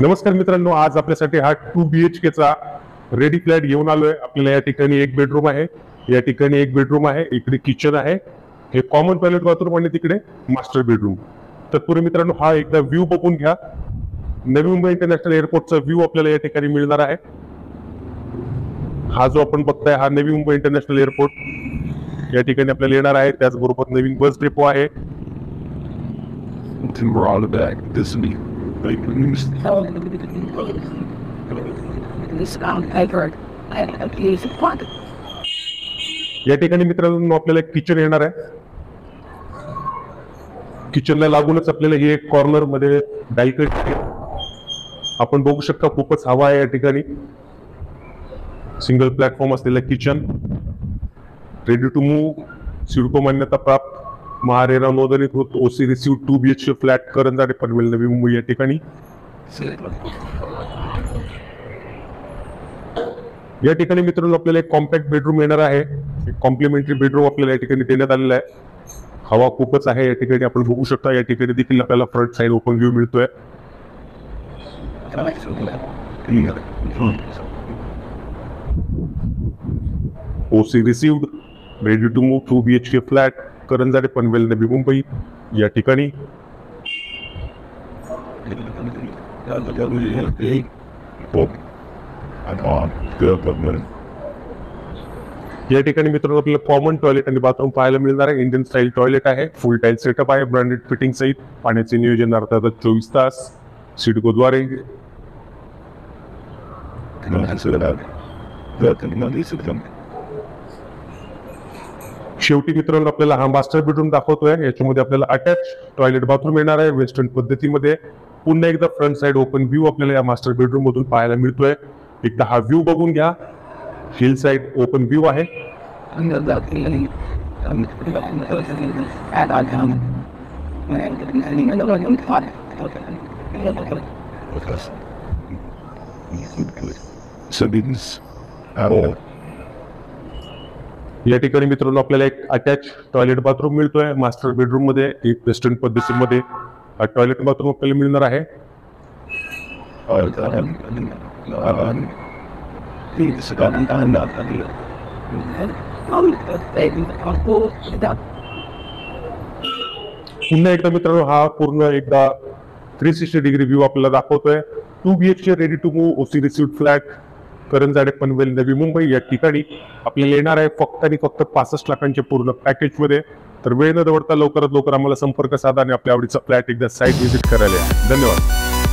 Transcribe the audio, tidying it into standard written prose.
नमस्कार मित्रांनो, आज आपल्यासाठी हा 2 BHK चा रेडी फ्लॅट घेऊन आलोय। आपल्याला या ठिकाणी एक बेडरूम आहे, या ठिकाणी एक बेडरूम आहे, इकडे किचन आहे, हे कॉमन टॉयलेट बाथरूम आणि तिकडे मास्टर बेडरूम। तत्पूर्वी मित्रांनो हा एकदा व्ह्यू बघून घ्या। नवी मुंबई इंटरनॅशनल एअरपोर्टचा व्ह्यू आपल्याला या ठिकाणी मिळणार आहे। हा जो आपण बघताय हा नवी मुंबई इंटरनॅशनल एअरपोर्ट या ठिकाणी आपल्याला येणार आहे। त्याचबरोबर नवीन बस डेपो आहे। या ठिकाणी मित्रांनो आपल्याला एक किचन येणार आहे। किचनला लागूनच आपल्याला ही एक कॉर्नर मध्ये बाल्कनी आपण बघू शकता। खूपच हवा आहे या ठिकाणी। सिंगल प्लॅटफॉर्म असलेलं kitchen, ready to move, CIDCO मान्यता प्राप्त, महारेरा नोंदणीकृत, OC receive 2 BHK flat Karanjade Panvel Navi Mumbai या ठिकाणी। या ठिकाणी मित्रांनो आपल्याला एक कॉम्पॅक्ट बेडरूम येणार आहे। कॉम्प्लिमेंटरी बेडरूम आपल्याला या ठिकाणी देण्यात आलेला आहे। हवा खूपच आहे या ठिकाणी, आपण बघू शकता। या ठिकाणी देखील आपल्याला फ्रंट साइड ओपन व्ह्यू मिळतोय। OC received, ready to move 2 BHK flat Karanjade Panvel Navi Mumbai या ठिकाणी। या ठिकाणी मित्रांनो आपल्याला कॉमन टॉयलेट आणि बाथरूम पाहायला मिळणार आहे। इंडियन स्टाईल टॉयलेट आहे, फुल टाईल सेटअप आहे, ब्रँडेड फिटिंग सहित। पाण्याचे नियोजन अर्थातच 24 तास सिडको द्वारे। शेवटी मित्रांनो आपल्याला हा मास्टर बेडरूम दाखवतोय। याच्यामध्ये आपल्याला अटॅच टॉयलेट बाथरूम येणार आहे वेस्टर्न पद्धतीमध्ये। पुन्हा एकदा फ्रंट साइड ओपन व्ह्यू आपल्याला या मास्टर बेडरूम मधून पाहायला मिळतोय। एकदा हा व्ह्यू बघून घ्या। हिल साइड ओपन व्ह्यू आहे। या ठिकाणी मित्रांनो आपल्याला एक अटॅच टॉयलेट बाथरूम मिळतोय मास्टर बेडरूम मध्ये। एक वेस्टर्न पद्धतीमध्ये टॉयलेट बाथरूम आपल्याला मिळणार आहे। पुन्हा एकदा मित्रांनो हा पूर्ण एकदा 360 डिग्री व्ह्यू आपल्याला दाखवतोय। 2 BHK ready to move OC received flat Karanjade Panvel Navi Mumbai या ठिकाणी आपल्याला येणार आहे फक्त आणि फक्त 65 लाखांच्या पूर्ण पॅकेज मध्ये। तर वेळ न दवडता लवकरात लवकर आम्हाला संपर्क साधा आणि आपल्या आवडीचा फ्लॅट एकदा साइट व्हिजिट करायला या। धन्यवाद।